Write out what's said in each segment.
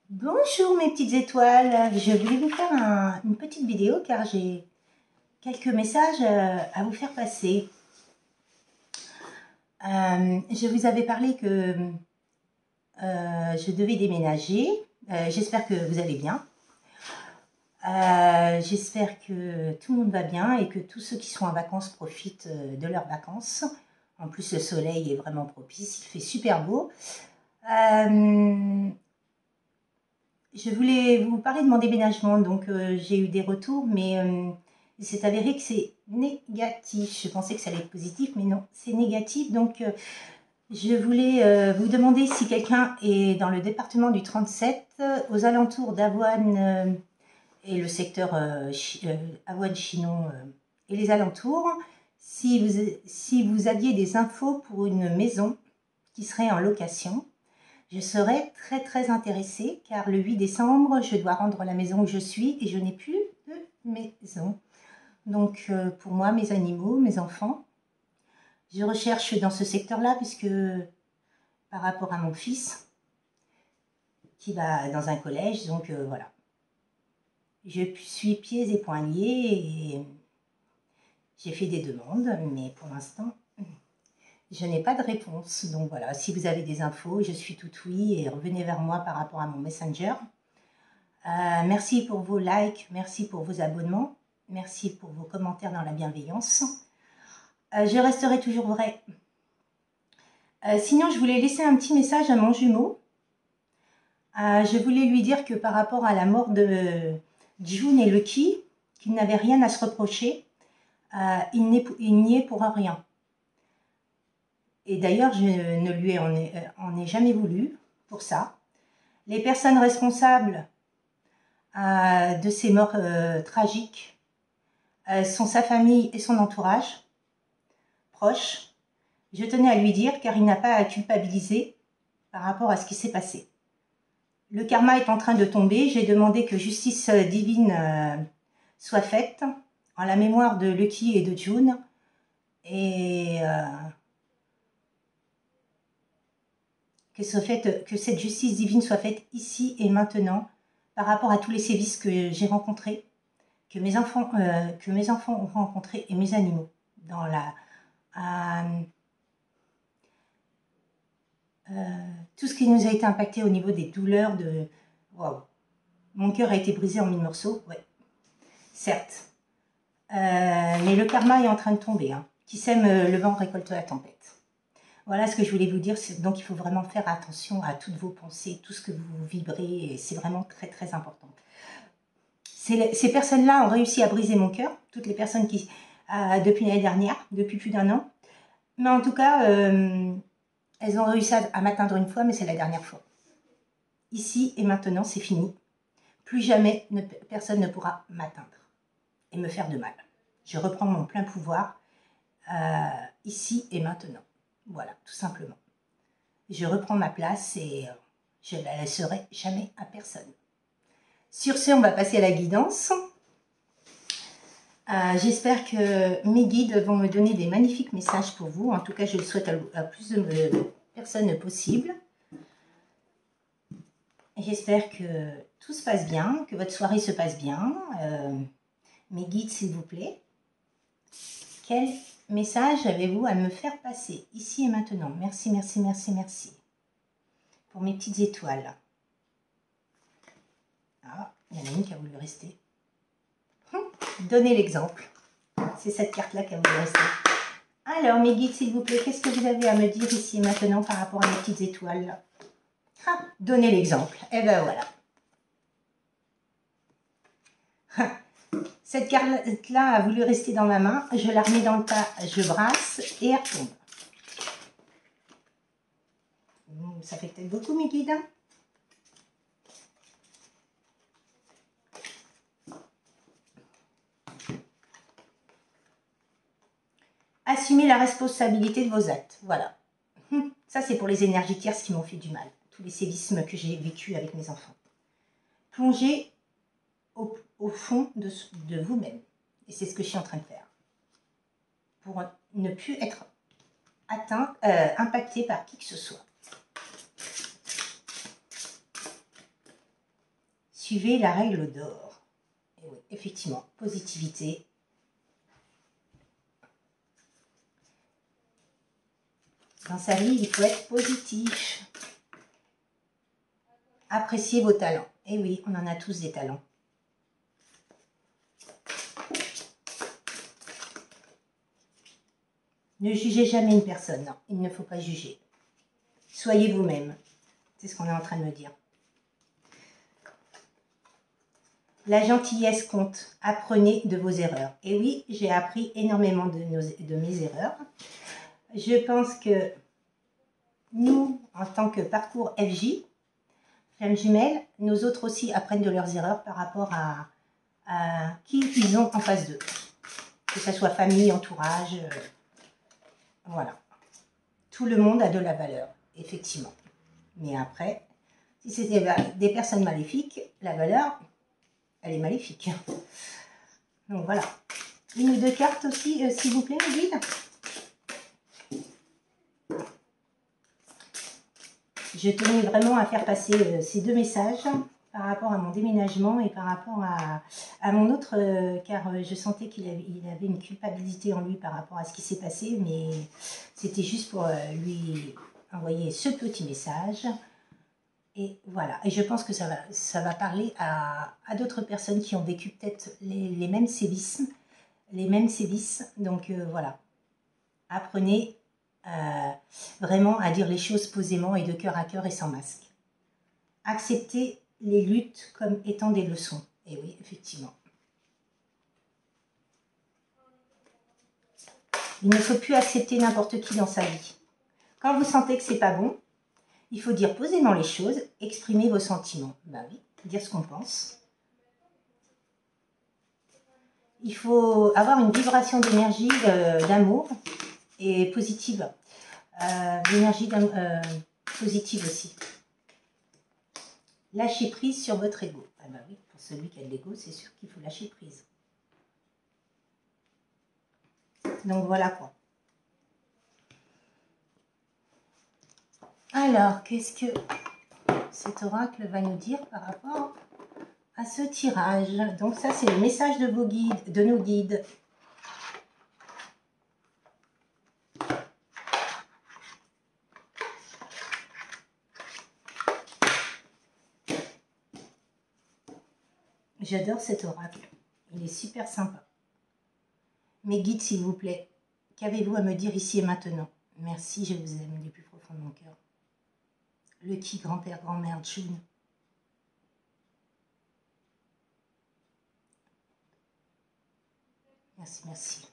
Bonjour mes petites étoiles, je voulais vous faire une petite vidéo car j'ai quelques messages à vous faire passer. Je vous avais parlé que je devais déménager, j'espère que vous allez bien, j'espère que tout le monde va bien et que tous ceux qui sont en vacances profitent de leurs vacances. En plus le soleil est vraiment propice, il fait super beau. Je voulais vous parler de mon déménagement, donc j'ai eu des retours, mais il s'est avéré que c'est négatif. Je pensais que ça allait être positif, mais non, c'est négatif. Donc je voulais vous demander si quelqu'un est dans le département du 37, aux alentours d'Avoine et le secteur Avoine-Chinon et les alentours, si vous aviez des infos pour une maison qui serait en location. Je serais très intéressée car le 8 décembre, je dois rendre la maison où je suis et je n'ai plus de maison. Donc pour moi, mes animaux, mes enfants, je recherche dans ce secteur-là puisque par rapport à mon fils qui va dans un collège, donc voilà. Je suis pieds et poings liés et j'ai fait des demandes, mais pour l'instant, je n'ai pas de réponse. Donc voilà, si vous avez des infos, je suis tout oui et revenez vers moi par rapport à mon Messenger. Merci pour vos likes, merci pour vos abonnements, merci pour vos commentaires dans la bienveillance. Je resterai toujours vraie. Sinon, je voulais laisser un petit message à mon jumeau. Je voulais lui dire que par rapport à la mort de June et Lucky, qu'il n'avait rien à se reprocher, il n'y est pour rien. Et d'ailleurs, je ne lui en ai jamais voulu pour ça. Les personnes responsables de ces morts tragiques sont sa famille et son entourage proche. Je tenais à lui dire car il n'a pas à culpabiliser par rapport à ce qui s'est passé. Le karma est en train de tomber. J'ai demandé que justice divine soit faite en la mémoire de Lucky et de June et que cette justice divine soit faite ici et maintenant par rapport à tous les sévices que j'ai rencontrés, que mes enfants ont rencontrés et mes animaux dans la tout ce qui nous a été impacté au niveau des douleurs de... Waouh. Mon cœur a été brisé en 1000 morceaux, ouais. Certes. Mais le karma est en train de tomber. Hein. Qui sème le vent récolte la tempête. Voilà ce que je voulais vous dire. Donc il faut vraiment faire attention à toutes vos pensées, tout ce que vous vibrez. Et c'est vraiment très important. Ces personnes-là ont réussi à briser mon cœur. Toutes les personnes qui... depuis l'année dernière, depuis plus d'1 an. Mais en tout cas... elles ont réussi à m'atteindre une fois, mais c'est la dernière fois. Ici et maintenant, c'est fini. Plus jamais, personne ne pourra m'atteindre et me faire de mal. Je reprends mon plein pouvoir ici et maintenant. Voilà, tout simplement. Je reprends ma place et je ne la laisserai jamais à personne. Sur ce, on va passer à la guidance. J'espère que mes guides vont me donner des magnifiques messages pour vous. En tout cas, je le souhaite à plus de personnes possible. J'espère que tout se passe bien, que votre soirée se passe bien. Mes guides, s'il vous plaît. Quel message avez-vous à me faire passer ici et maintenant? Merci. Pour mes petites étoiles. Ah, il y en a une qui a voulu rester. Donnez l'exemple. C'est cette carte-là qui a voulu rester. Alors, mes guides, s'il vous plaît, qu'est-ce que vous avez à me dire ici et maintenant par rapport à mes petites étoiles? Ah, donnez l'exemple. Et ben voilà. Cette carte-là a voulu rester dans ma main. Je la remets dans le tas, je brasse et elle retombe. Ça fait peut-être beaucoup, mes guides. Assumez la responsabilité de vos actes. Voilà. Ça, c'est pour les énergies tierces qui m'ont fait du mal. Tous les sévices que j'ai vécus avec mes enfants. Plongez au fond de vous-même. Et c'est ce que je suis en train de faire. Pour ne plus être impacté par qui que ce soit. Suivez la règle d'or. Et oui, effectivement, positivité. Dans sa vie, il faut être positif. Appréciez vos talents. Et oui, on en a tous des talents. Ne jugez jamais une personne. Non, il ne faut pas juger. Soyez vous-même. C'est ce qu'on est en train de me dire. La gentillesse compte. Apprenez de vos erreurs. Et oui, j'ai appris énormément de mes erreurs. Je pense que nous, en tant que parcours FJ, Flammes jumelles, nos autres aussi apprennent de leurs erreurs par rapport à qui ils ont en face d'eux. Que ce soit famille, entourage, voilà. Tout le monde a de la valeur, effectivement. Mais après, si c'était des personnes maléfiques, la valeur, elle est maléfique. Donc voilà. Une ou deux cartes aussi, s'il vous plaît, le guide. Je tenais vraiment à faire passer ces deux messages par rapport à mon déménagement et par rapport à mon autre, car je sentais qu'il avait une culpabilité en lui par rapport à ce qui s'est passé, mais c'était juste pour lui envoyer ce petit message. Et voilà, et je pense que ça va parler à d'autres personnes qui ont vécu peut-être les mêmes sévices, donc voilà. Apprenez vraiment à dire les choses posément et de cœur à cœur et sans masque. Acceptez les luttes comme étant des leçons. Et oui, effectivement. Il ne faut plus accepter n'importe qui dans sa vie. Quand vous sentez que c'est pas bon, il faut dire posément les choses, exprimer vos sentiments. Ben oui, dire ce qu'on pense. Il faut avoir une vibration d'énergie, d'amour et positive. L'énergie positive aussi. Lâcher prise sur votre ego. Ah ben oui, pour celui qui a de l'ego, c'est sûr qu'il faut lâcher prise. Donc voilà quoi. Alors, qu'est-ce que cet oracle va nous dire par rapport à ce tirage? Donc ça, c'est le message de vos guides, de nos guides. J'adore cet oracle. Il est super sympa. Mes guides, s'il vous plaît, qu'avez-vous à me dire ici et maintenant? Merci, je vous aime du plus profond de mon cœur. Le qui, grand-père, grand-mère, June. Merci, merci.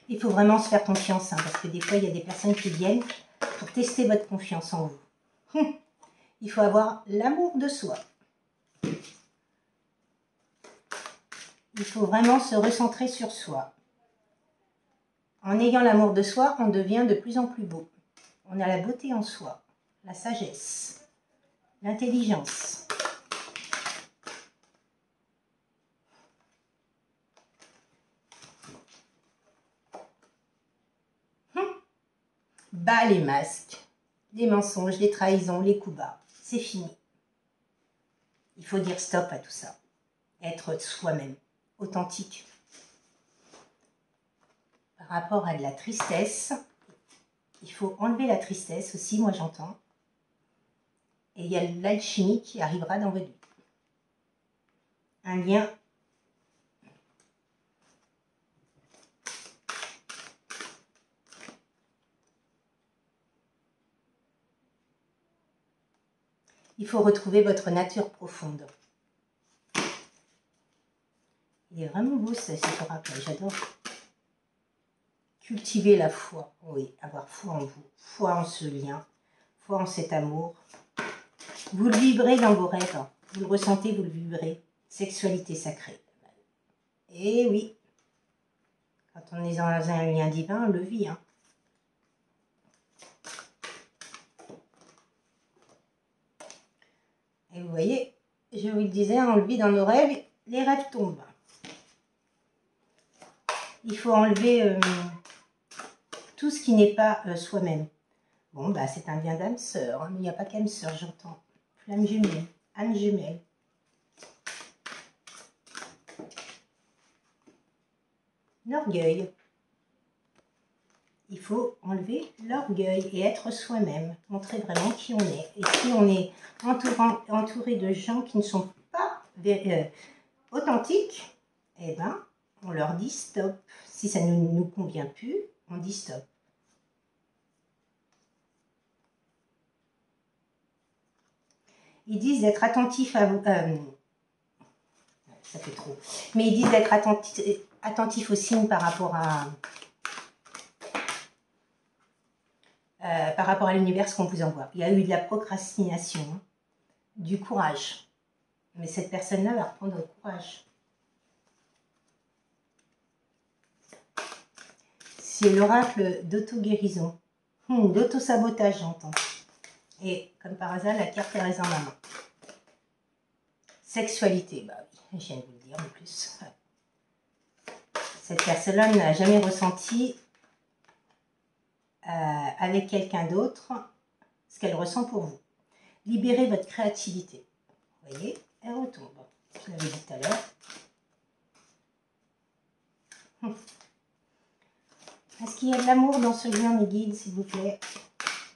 Il faut vraiment se faire confiance, hein, parce que des fois, il y a des personnes qui viennent pour tester votre confiance en vous. Il faut avoir l'amour de soi. Il faut vraiment se recentrer sur soi. En ayant l'amour de soi, on devient de plus en plus beau. On a la beauté en soi, la sagesse, l'intelligence. Bas les masques, les mensonges, les trahisons, les coups bas. C'est fini. Il faut dire stop à tout ça. Être soi-même, authentique. Par rapport à de la tristesse, il faut enlever la tristesse aussi, moi j'entends. Et il y a l'alchimie qui arrivera dans votre vie. Un lien. Il faut retrouver votre nature profonde. Il est vraiment beau cet oracle, j'adore. Cultiver la foi, oui, avoir foi en vous, foi en ce lien, foi en cet amour. Vous le vibrez dans vos rêves, vous le ressentez, vous le vibrez. Sexualité sacrée. Et oui, quand on est dans un lien divin, on le vit. Hein. Et vous voyez, je vous le disais, on le vit dans nos rêves, les rêves tombent. Il faut enlever tout ce qui n'est pas soi-même. Bon, bah c'est un lien d'âme sœur, hein, mais il n'y a pas qu'âme sœur, j'entends. Flamme jumelle, âme jumelle. L'orgueil. Il faut enlever l'orgueil et être soi-même, montrer vraiment qui on est. Et si on est entouré de gens qui ne sont pas authentiques, eh ben, on leur dit stop. Si ça ne nous convient plus, on dit stop. Ils disent d'être attentifs à vous. Ça fait trop. Mais ils disent d'être attentifs aux signes par rapport à l'univers, ce qu'on vous envoie. Il y a eu de la procrastination, hein, du courage. Mais cette personne-là va reprendre le courage. C'est l'oracle d'auto-guérison. D'auto-sabotage, j'entends. Et comme par hasard, la carte est reste dans la main. Sexualité, bah oui, je viens de vous le dire en plus. Cette personne-là n'a jamais ressenti avec quelqu'un d'autre ce qu'elle ressent pour vous. Libérez votre créativité. Vous voyez, elle retombe. Je l'avais dit tout à l'heure. Est-ce qu'il y a de l'amour dans ce lien, mes guides, s'il vous plaît?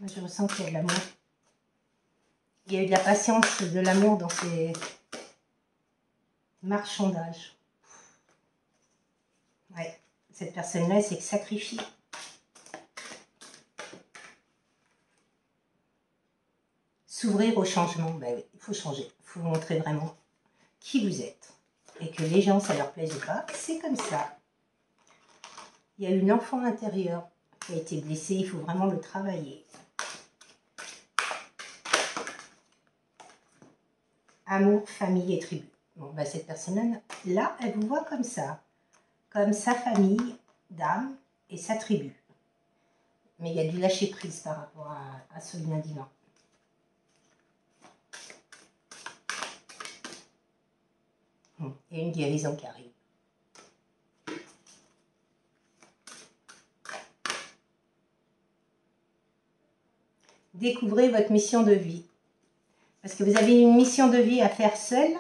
Moi, je ressens qu'il y a de l'amour. Il y a eu de la patience, de l'amour dans ces marchandages. Ouais, cette personne-là, elle s'est sacrifiée. S'ouvrir au changement, ben oui, il faut changer. Il faut montrer vraiment qui vous êtes. Et que les gens, ça leur plaise ou pas, c'est comme ça. Il y a une enfant intérieure qui a été blessée, il faut vraiment le travailler. Amour, famille et tribu. Bon, ben cette personne-là, elle vous voit comme ça. Comme sa famille d'âme et sa tribu. Mais il y a du lâcher-prise par rapport à ce lien divin. Et une guérison qui arrive. Découvrez votre mission de vie. Parce que vous avez une mission de vie à faire seul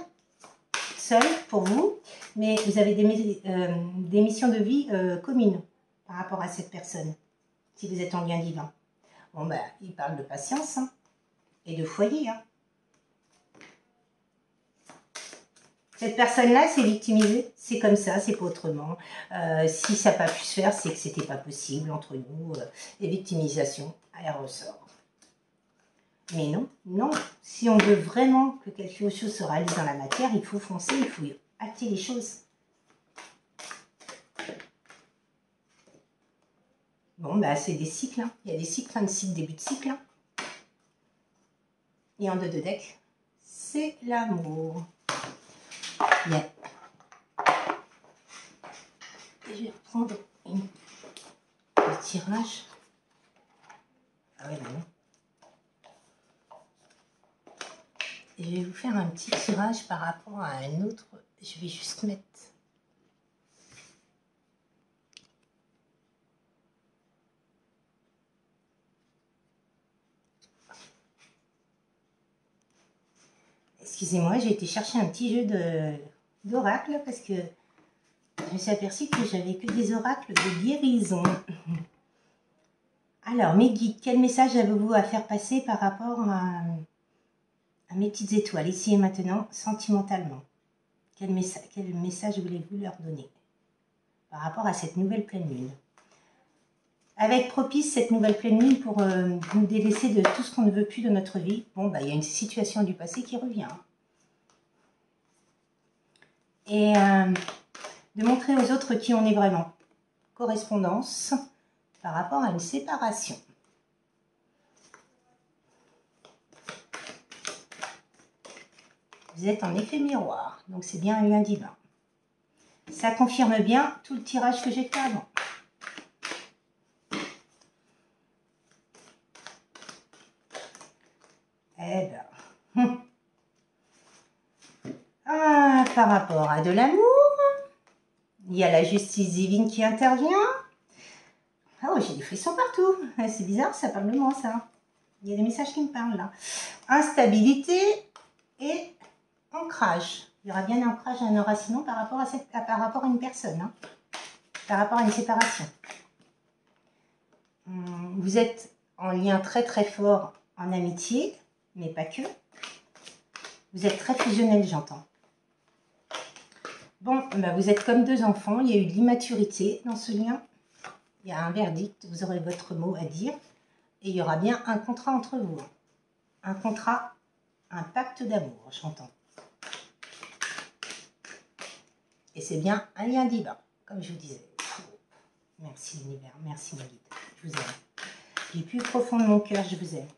pour vous, mais vous avez des missions de vie communes par rapport à cette personne, si vous êtes en lien divin. Bon, ben, il parle de patience, hein, et de foyer, hein. Cette personne-là s'est victimisée, c'est comme ça, c'est pas autrement. Si ça n'a pas pu se faire, c'est que c'était pas possible entre nous. Et victimisation, elle ressort. Mais non, non. Si on veut vraiment que quelque chose se réalise dans la matière, il faut foncer, il faut acter les choses. Bon, bah c'est des cycles, hein. Il y a des cycles, fin de cycle, début de cycle. Hein. Et en deux de deck, c'est l'amour. Yeah. Et je vais reprendre le tirage. Ah ouais, bah non. Et je vais vous faire un petit tirage par rapport à un autre. Je vais juste mettre... Excusez-moi, j'ai été chercher un petit jeu d'oracle parce que je me suis aperçue que j'avais que des oracles de guérison. Alors, mes guides, quel message avez-vous à faire passer par rapport à mes petites étoiles, ici et maintenant, sentimentalement? Quel message voulez-vous leur donner par rapport à cette nouvelle pleine lune? Avec propice, cette nouvelle pleine lune pour nous délaisser de tout ce qu'on ne veut plus de notre vie. Bon, bah, il y a une situation du passé qui revient. Et de montrer aux autres qui on est vraiment. Correspondance par rapport à une séparation. Vous êtes en effet miroir, donc c'est bien un lien divin. Ça confirme bien tout le tirage que j'ai fait avant. Eh ben, par rapport à de l'amour, il y a la justice divine qui intervient. Oh, j'ai des frissons partout. C'est bizarre, ça parle de moi, ça. Il y a des messages qui me parlent là. Instabilité et ancrage. Il y aura bien un ancrage et un enracinement par rapport à une personne, hein, par rapport à une séparation. Vous êtes en lien très très fort en amitié, mais pas que. Vous êtes très fusionnel, j'entends. Bon, bah vous êtes comme deux enfants, il y a eu de l'immaturité dans ce lien. Il y a un verdict, vous aurez votre mot à dire. Et il y aura bien un contrat entre vous. Un contrat, un pacte d'amour, j'entends. Et c'est bien un lien divin, comme je vous disais. Merci l'univers, merci ma guide, je vous aime. Du plus profond de mon cœur, je vous aime.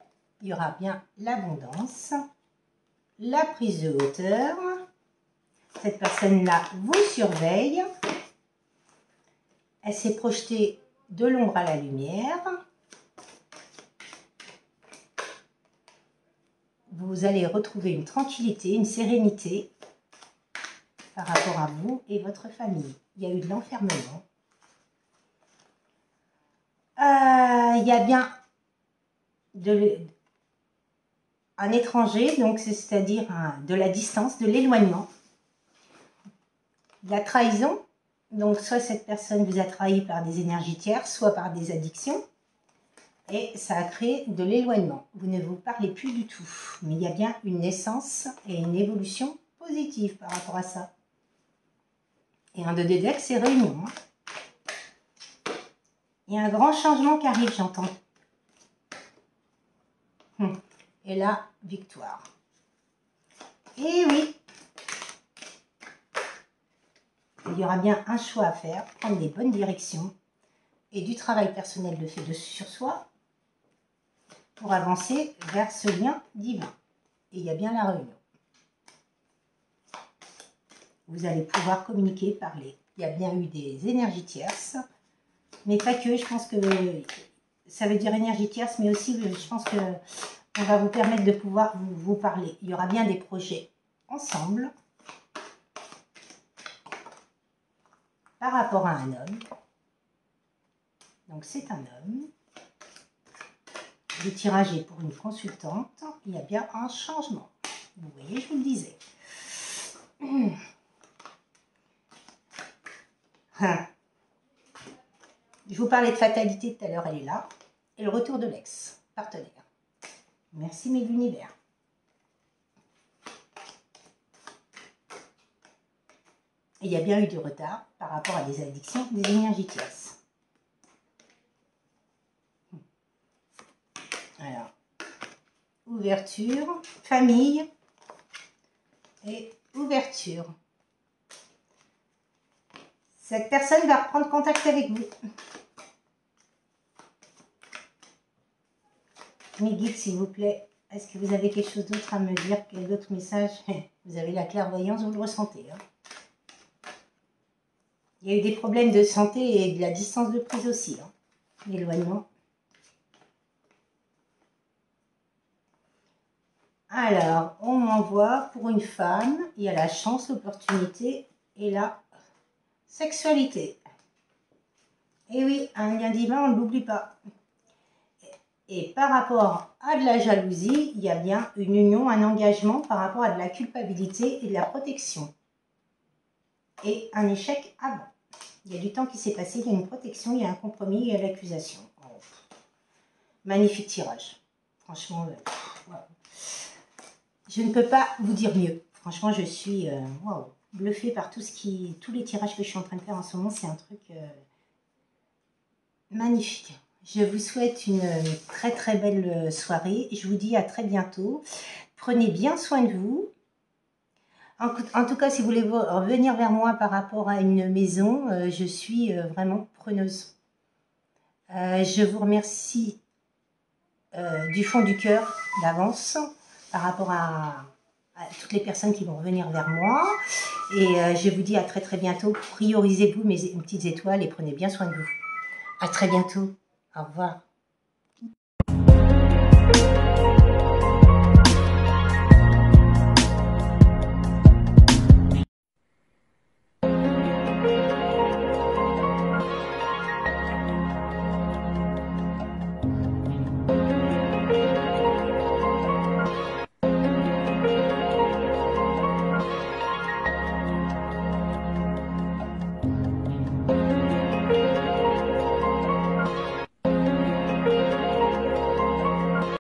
Il y aura bien l'abondance, la prise de hauteur. Cette personne-là vous surveille. Elle s'est projetée de l'ombre à la lumière. Vous allez retrouver une tranquillité, une sérénité par rapport à vous et votre famille. Il y a eu de l'enfermement. Il y a bien un étranger, donc c'est-à-dire de la distance, de l'éloignement, de la trahison. Donc soit cette personne vous a trahi par des énergies tierces, soit par des addictions. Et ça a créé de l'éloignement. Vous ne vous parlez plus du tout. Mais il y a bien une naissance et une évolution positive par rapport à ça. Et un 2 de deck, c'est réunion. Il y a un grand changement qui arrive, j'entends. Et là, victoire. Et oui, il y aura bien un choix à faire, prendre les bonnes directions et du travail personnel de fait sur soi pour avancer vers ce lien divin. Et il y a bien la réunion. Vous allez pouvoir communiquer, parler. Il y a bien eu des énergies tierces, mais pas que. Je pense que ça veut dire énergie tierce, mais aussi, je pense que on va vous permettre de pouvoir vous parler. Il y aura bien des projets ensemble par rapport à un homme. Donc c'est un homme. Le tirage est pour une consultante. Il y a bien un changement. Vous voyez, je vous le disais. Je vous parlais de fatalité tout à l'heure, elle est là. Et le retour de l'ex, partenaire. Merci, mais l'univers. Il y a bien eu du retard par rapport à des addictions, des énergies tierces. Alors, ouverture, famille et ouverture. Cette personne va reprendre contact avec vous. Mes guides, s'il vous plaît, est-ce que vous avez quelque chose d'autre à me dire? Quel d'autre message? Vous avez la clairvoyance, vous le ressentez. Hein. Il y a eu des problèmes de santé et de la distance de prise aussi. Hein. L'éloignement. Alors, on m'envoie pour une femme, il y a la chance, l'opportunité et la sexualité. Et oui, un lien divin, on ne l'oublie pas. Et par rapport à de la jalousie, il y a bien une union, un engagement par rapport à de la culpabilité et de la protection. Et un échec avant. Il y a du temps qui s'est passé, il y a une protection, il y a un compromis, il y a l'accusation. Oh. Magnifique tirage. Franchement, wow. Je ne peux pas vous dire mieux. Franchement, je suis wow, bluffée par tous les tirages que je suis en train de faire en ce moment. C'est un truc magnifique. Je vous souhaite une très très belle soirée. Je vous dis à très bientôt. Prenez bien soin de vous. En tout cas, si vous voulez revenir vers moi par rapport à une maison, je suis vraiment preneuse. Je vous remercie du fond du cœur d'avance par rapport à toutes les personnes qui vont revenir vers moi. Et je vous dis à très très bientôt. Priorisez-vous mes petites étoiles et prenez bien soin de vous. À très bientôt. Au revoir.